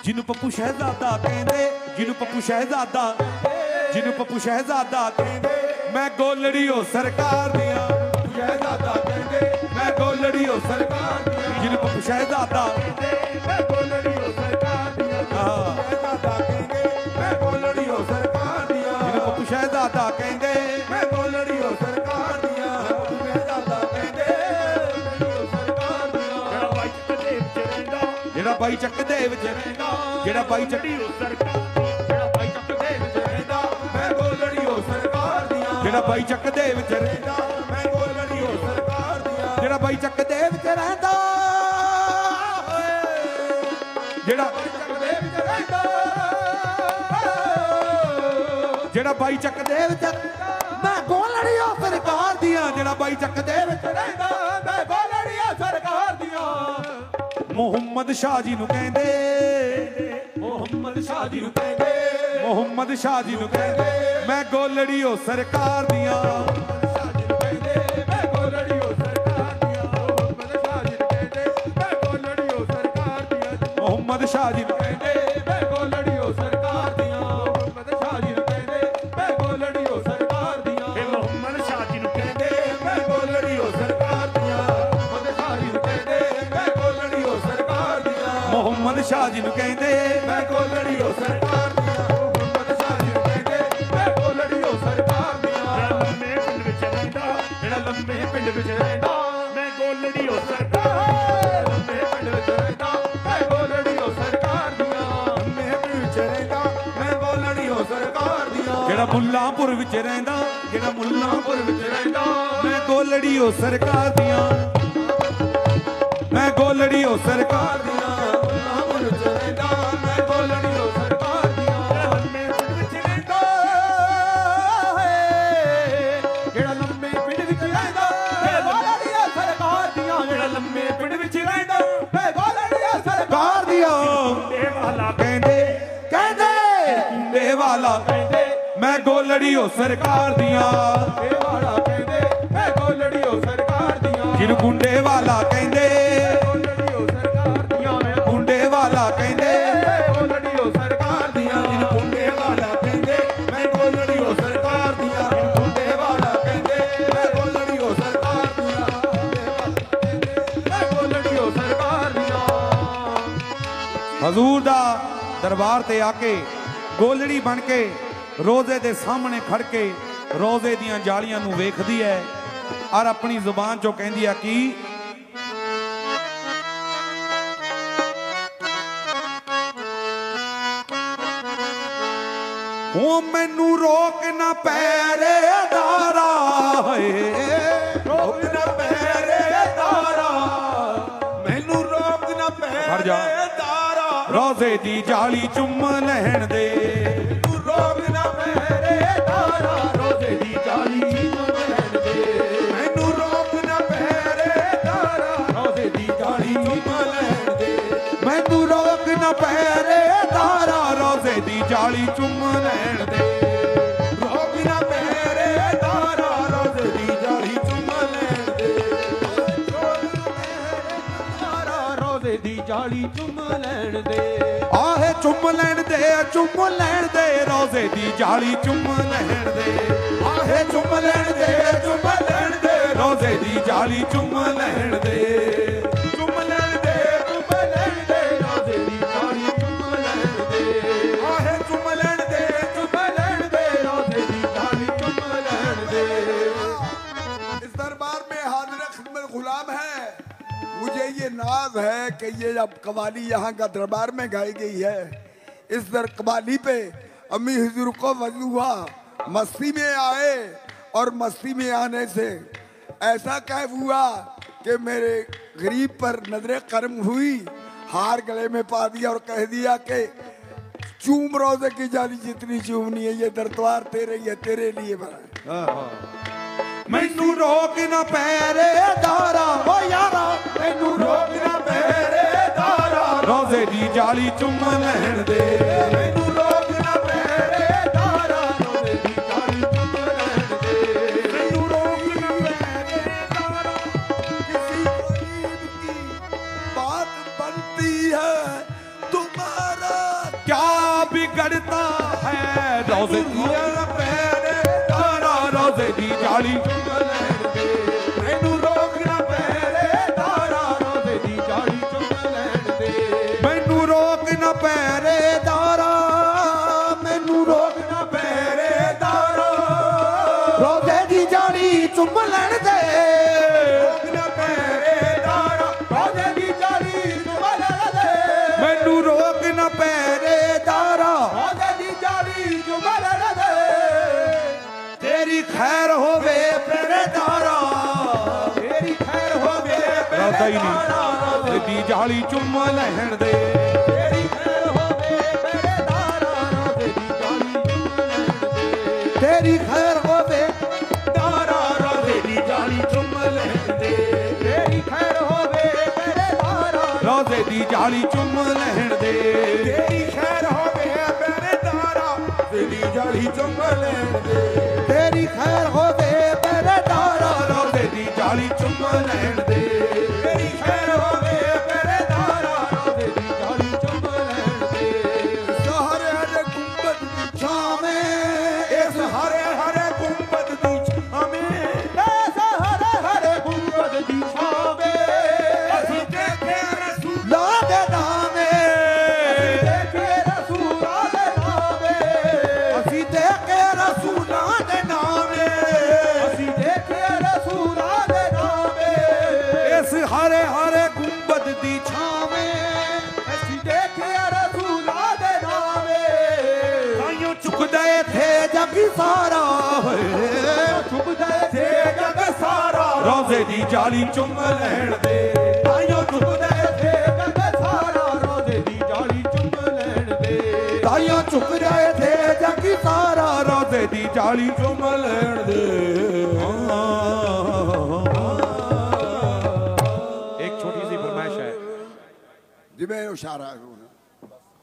ਜਿਹਨੂੰ ਪੱਪੂ ਸ਼ਹਿਜ਼ਾਦਾ ਕਹਿੰਦੇ, ਜਿਹਨੂੰ ਪੱਪੂ ਸ਼ਹਿਜ਼ਾਦਾ, ਜਿਹਨੂੰ ਪੱਪੂ ਸ਼ਹਿਜ਼ਾਦਾ ਕਹਿੰਦੇ, ਮੈਂ ਗੋਲੜੀ ਓ ਸਰਕਾਰ ਦੀਆਂ। ਸ਼ਹਿਜ਼ਾਦਾ ਕਹਿੰਦੇ ਮੈਂ ਗੋਲੜੀ ਓ ਸਰਕਾਰ ਦੀਆਂ। ਜਿਹਨੂੰ ਪੱਪੂ ਸ਼ਹਿਜ਼ਾਦਾ, ਮੈਂ ਗੋਲੜੀ ਓ ਸਰਕਾਰ ਦੀਆਂ। ਹਾਂ ਸ਼ਹਿਜ਼ਾਦਾ ਕਹਿੰਦੇ ਮੈਂ ਗੋਲੜੀ ਓ ਸਰਕਾਰ ਦੀਆਂ। ਜਿਹਨੂੰ ਪੱਪੂ ਸ਼ਹਿਜ਼ਾਦਾ ਕਹਿੰਦੇ, ਮੈਂ ਗੋਲੜੀ ਓ ਸਰਕਾਰ ਦੀਆਂ। ਸ਼ਹਿਜ਼ਾਦਾ ਕਹਿੰਦੇ ਗੋਲੜੀ ਓ ਸਰਕਾਰ ਦੀਆਂ। ਜਿਹੜਾ ਬਾਈ ਚੱਕ ਦੇ ਵਿੱਚ ਰਹਿੰਦਾ, ਜਿਹੜਾ ਬਾਈ ਚੱਕ ਦੇ ਵਿੱਚ, ਜਿਹੜਾ ਬਾਈ ਚੱਕ, ਓ ਸਰਕਾਰ, ਜਿਹੜਾ ਬਾਈ ਚੱਕ ਦੇ ਵਿੱਚ ਰਹਿੰਦਾ ਮੈਂ ਗੋਲੜੀ ਓ ਸਰਕਾਰ ਦੀਆਂ। ਜਿਹੜਾ ਬਾਈ ਚੱਕ ਦੇ ਵਿੱਚ ਰਹਿੰਦਾ, ਰਹਿੰਦਾ ਮੈਂ ਗੋਲੜੀ ਓ ਸਰਕਾਰ ਦੀਆਂ। ਜਿਹੜਾ ਬਾਈ ਚੱਕ ਦੇ ਵਿੱਚ ਰਹਿੰਦਾ, ਜਿਹੜਾ ਚੱਕਦੇ ਵਿੱਚ ਰਹਿੰਦਾ ਜਿਹੜਾ ਬਾਈ ਚੱਕ ਦੇ ਵਿੱਚ, ਮੈਂ ਗੋਲੜੀ ਓ ਸਰਕਾਰ ਦੀਆਂ। ਜਿਹੜਾ ਬਾਈ ਚੱਕ ਦੇ ਵਿੱਚ, ਰਹਿੰਦਾ ਮੈਂ ਗੋਲੜੀ ਓ ਸਰਕਾਰ ਦੀਆਂ। ਮੁਹੰਮਦ ਸ਼ਾਹ ਜੀ ਨੂੰ ਕਹਿੰਦੇ, ਮੁਹੰਮਦ ਸ਼ਾਹ ਜੀ ਨੂੰ ਕਹਿੰਦੇ ਮੁਹੰਮਦ ਸ਼ਾਹ ਜੀ ਨੂੰ ਕਹਿੰਦੇ, ਮੈਂ ਗੋਲੜੀ ਓ ਸਰਕਾਰ ਦੀਆਂ। ਸ਼ਾਹ ਜੀ ਨੂੰ ਕਹਿੰਦੇ ਮੈਂ ਗੋਲੜੀ ਓ ਸਰਕਾਰ ਦੀਆਂ। ਮੁਹੰਮਦ ਸ਼ਾਹ ਜੀ ਨੂੰ ਕਹਿੰਦੇ ਮੈਂ ਗੋਲੜੀ ਓ ਸਰਕਾਰ ਦੀਆਂ। ਮੁਹੰਮਦ ਸ਼ਾਹ ਜੀ ਨੂੰ ਕਹਿੰਦੇ ਮੈਂ ਗੋਲੜੀ ਓ ਸਰਕਾਰ ਦੀਆਂ। ਮੁਹੰਮਦ ਸ਼ਾਹ ਜੀ ਨੂੰ ਕਹਿੰਦੇ ਮੈਂ ਗੋਲੜੀ ਓ ਸਰਕਾਰ ਦੀਆਂ। ਇਹ ਮੁਹੰਮਦ ਸ਼ਾਹ ਜੀ ਨੂੰ ਕਹਿੰਦੇ ਮੈਂ ਗੋਲੜੀ ਓ ਸਰਕਾਰ ਦੀਆਂ। ਮੁਹੰਮਦ ਸ਼ਾਹ ਜੀ ਨੂੰ ਕਹਿੰਦੇ ਮੈਂ ਗੋਲੜੀ ਓ ਸਰਕਾਰ ਦੀਆਂ। ਮੁਹੰਮਦ ਸ਼ਾਹ ਜੀ ਨੂੰ ਕਹਿੰਦੇ, ਮੈਂ ਗੋਲੜੀ ਓ ਸਰਕਾਰ ਦੀਆਂ। ਮੁਹੰਮਦ ਸ਼ਾਹ ਜੀ ਨੂੰ ਕਹਿੰਦੇ ਮੈਂ ਗੋਲੜੀ ਓ ਸਰਕਾਰ ਦੀਆਂ। ਜਿਹੜਾ ਲੰਮੇ ਪਿੰਡ ਵਿੱਚ ਰਹਿੰਦਾ, ਮੈਂ ਗੋਲੜੀ ਓ ਸਰਕਾਰ। ਲੰਮੇ ਪਿੰਡ ਵਿੱਚ ਰਹਿੰਦਾ ਮੈਂ ਗੋਲੜੀ ਓ ਸਰਕਾਰ ਦੀਆਂ। ਲੰਮੇ ਪਿੰਡ ਵਿੱਚ ਰਹਿੰਦਾ ਮੈਂ ਗੋਲੜੀ ਓ ਸਰਕਾਰ ਦੀਆਂ। ਜਿਹੜਾ ਮੁੱਲਾਂਪੁਰ ਵਿੱਚ ਰਹਿੰਦਾ, ਜਿਹੜਾ ਮੁੱਲਾਂਪੁਰ ਵਿੱਚ ਰਹਿੰਦਾ ਮੈਂ ਗੋਲੜੀ ਓ ਸਰਕਾਰ ਦੀਆਂ। ਮੈਂ ਗੋਲੜੀ ਓ ਸਰਕਾਰ ਦੀਆਂ। ਮੁੱਲਾਂਪੁਰ ਵਿੱਚ ਰਹਿੰਦਾ ਮੈਂ ਗੋਲੜੀ ਓ ਸਰਕਾਰ ਦੀਆਂ। ਲੰਮੇ ਪਿੰਡ ਵਿੱਚ ਰਹਿੰਦਾ, ਜਿਹੜਾ ਲੰਮੇ ਪਿੰਡ ਵਿੱਚ ਰਹਿੰਦਾ ਮੈਂ ਗੋਲੜੀ ਓ ਸਰਕਾਰ ਦੀਆਂ। ਜਿਹੜਾ ਲੰਮੇ ਪਿੰਡ ਵਿੱਚ ਰਹਿੰਦਾ ਮੈਂ ਗੋਲੜੀ ਓ ਸਰਕਾਰ ਸਰਕਾਰ ਦੀਆਂ। ਇਹ ਵਾਲਾ ਕਹਿੰਦੇ, ਕਹਿੰਦੇ ਕੁੰਡੇ ਵਾਲਾ ਕਹਿੰਦੇ ਮੈਂ ਗੋਲੜੀ ਓ ਸਰਕਾਰ ਦੀਆਂ। ਇਹ ਵਾਲਾ ਕਹਿੰਦੇ ਮੈਂ ਗੋਲੜੀ ਓ ਸਰਕਾਰ ਦੀਆਂ। ਜਿਹਨੂੰ ਗੁੰਡੇ ਵਾਲਾ ਕਹਿੰਦੇ, ਗੋਲੜੀ ਓ ਸਰਕਾਰ ਦੀਆਂ। ਮੈਂ ਗੁੰਡੇ ਵਾਲਾ ਕਹਿੰਦੇ, ਗੋਲੜੀ ਓ ਸਰਕਾਰ ਦੀਆਂ। ਜਿਹਨੂੰ ਗੁੰਡੇ ਵਾਲਾ ਕਹਿੰਦੇ ਮੈਂ ਗੋਲੜੀ ਓ ਸਰਕਾਰ ਦੀਆਂ। ਜਿਹਨੂੰ ਗੁੰਡੇ ਵਾਲਾ ਕਹਿੰਦੇ ਮੈਂ ਗੋਲੜੀ ਓ ਸਰਕਾਰ ਦੀਆਂ। ਮੈਂ ਗੋਲੜੀ ਓ ਸਰਕਾਰ ਦੀਆਂ। ਹਜ਼ੂਰ ਦਾ ਦਰਬਾਰ ਤੇ ਆ ਕੇ ਗੋਲੜੀ ਬਣ ਕੇ ਰੋਜ਼ੇ ਦੇ ਸਾਹਮਣੇ ਖੜ ਕੇ ਰੋਜ਼ੇ ਦੀਆਂ ਜਾਲੀਆਂ ਨੂੰ ਵੇਖਦੀ ਹੈ और अपनी जुबान चो कहंदी आ कि हो मैनू रोक ना पैरे दारा, रोक ना पैरे दारा, मैनू रोक ना पैरे दारा, रोजे दी जाली चुम लैण दे, रोक ना पैरे दारा, रोजे दी जाली चुम लैण दे, मैनू रोक ना पैरे दारा, रोजे दी जाली चुम लैण दे, मैनू रोक ना पैरे दारा, रोजे दी जाली चुम लैण दे, रोक ना पैरे दारा, रोजे दी जाली चुम लैण दे, रोजे दी जाली चुम लैण दे, आहे चुम लैण दे, चुम लैण दे, रोजे दी जाली चुम लैण दे, आहे चुम लैण दे, चुम लैण दे, रोजे दी जाली चुम लैण दे, चुम लैण दे, चुम लैण दे, रोजे दी जाली चुम लैण दे, आहे चुम लैण दे, चुम लैण दे, रोजे दी जाली चुम लैण दे। इस दरबार में हाजिर खिदमत गुलाम है। मुझे ये नाज है कि ये अब कवाली यहाँ का दरबार में गाई गई है। इस कवाली पे अम्मी हुजूर को वजू हुआ, मस्ती में आए और मस्ती में आने से ऐसा कैफ हुआ कि मेरे गरीब पर नजरे करम हुई, हार गले में पा दिया और कह दिया कि चूम रोजे की जाली जितनी चूमनी है ये दरद्वार तेरे ही है, तेरे लिए बना है। मैनू रोक ना पैरे दारा, ओ यारा मैनू रोक ना पैरे दारा, रोजे दी जाली चुम लैण दे, मैनू रोक ना पैरे दारा, रोजे दी जाली चुम लैण दे, मैनू रोक ना पैरे दारा, किसी गरीब की बात बनती है तुम्हारा क्या बिगड़ता है, रोजे दी पैरे दारा, रोजे दी जाली मैनू रोक ना पैरे दारा, रोजे दी जाली चुम लैण दे, मैनू रोक ना पैरे दारा, मैनू रोक ना पैरे दारा, रोजे दी जाली चुम लैण दे, रोक ना पैरे दारा, रोजे दी जाली चुम लैण दे, मैनू रोक ना पैरे दारा, रोजे दी जाली चुम लैण दे, तेरी खैर होवे पैरे दारा, तेरी खैर होवे राधा ही पैरे नहीं दारा, रोजे दी जाली चुम लैण दे, तेरी खैर होवे पैरे दारा, रोजे दी जाली चुम लैण दे, तेरी खैर होवे दारा, रोजे दी जाली चुम लैण दे, तेरी खैर होवे पैरे दारा, रोजे दी जाली चुम लैण दे, तेरी खैर होवे पैरे दारा, तेरी जाली चुम लैण दे, तेरी खैर होवे पैरे दारा, रोजे दी जाली चुम लैण दे, तेरी खैर होवे पैरे दारा, रोजे दी जाली चुम लैण दे, हरे हरे गुंबद की छावे इस हरे हरे गुंबद दी छावे, इस हरे हरे गुंबद दी छावे, ਅਸੀਂ ਦੇਖੇ ਰਸੂਲ ला दे नामे, ਦੇਖੇ ਰਸੂਲਾਂ ਦੇ ਨਾਵੇ, ਅਸੀਂ ਦੇਖੇ ਰਸੂਲਾਂ ਦੇ ਨਾਮੇ, ਅਸੀਂ ਦੇਖੇ ਰਸੂਲਾਂ ਦੇ ਨਾਵੇ, ਇਸ ਹਰੇ ਹਰੇ ਗੁੰਬਦ ਦੀ ਛਾਵੇਂ, ਅਸੀਂ ਦੇਖੇ ਰਸੂਲਾਂ ਦੇ ਨਾਵੇ, ਤਾਈਓ ਚੁੱਕਦੇ ਥੇ ਜਗ ਸਾਰਾ, ਚੁੱਕਦੇ ਥੇ ਜਗ ਸਾਰਾ, ਰੋਜ਼ੇ ਦੀ ਜਾਲੀ ਚੁੰਮ ਲੈਣ ਦੇ, ਤਾਈਓ ਚੁੱਕਦੇ ਥੇ ਜਗ ਸਾਰਾ, ਰੋਜ਼ੇ ਦੀ ਜਾਲੀ ਚੁੰਮ ਲੈਣ ਦੇ, ਤਾਈਓ ਚੁੱਕਦੇ ਥੇ ਜਗ ਸਾਰਾ, ਰੋਜ਼ੇ ਦੀ ਜਾਲੀ ਚੁੰਮ ਲੈਣ ਦੇ। एक छोटी सी फरमाइश है जिमें इशारा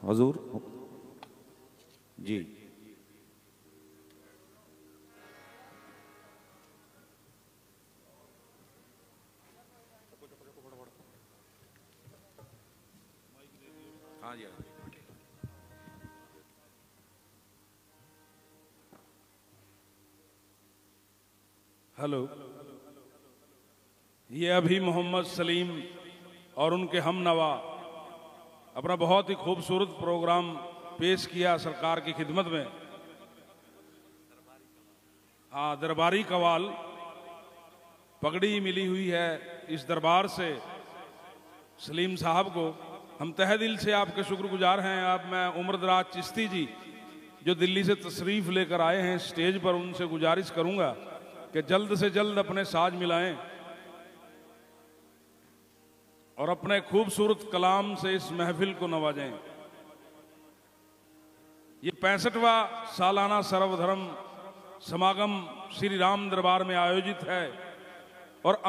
हुजूर जी। हाँ जी हेलो, ये अभी मोहम्मद सलीम और उनके हमनवा अपना बहुत ही खूबसूरत प्रोग्राम पेश किया सरकार की खिदमत में। हाँ, दरबारी कवाल पगड़ी मिली हुई है इस दरबार से सलीम साहब को, हम तहे दिल से आपके शुक्रगुजार हैं। आप मैं उम्रदराज चिश्ती जी जो दिल्ली से तशरीफ लेकर आए हैं स्टेज पर, उनसे गुजारिश करूंगा कि जल्द से जल्द अपने साज मिलाएं और अपने खूबसूरत कलाम से इस महफिल को नवाजें। ये 65वां सालाना सर्वधर्म समागम श्री राम दरबार में आयोजित है और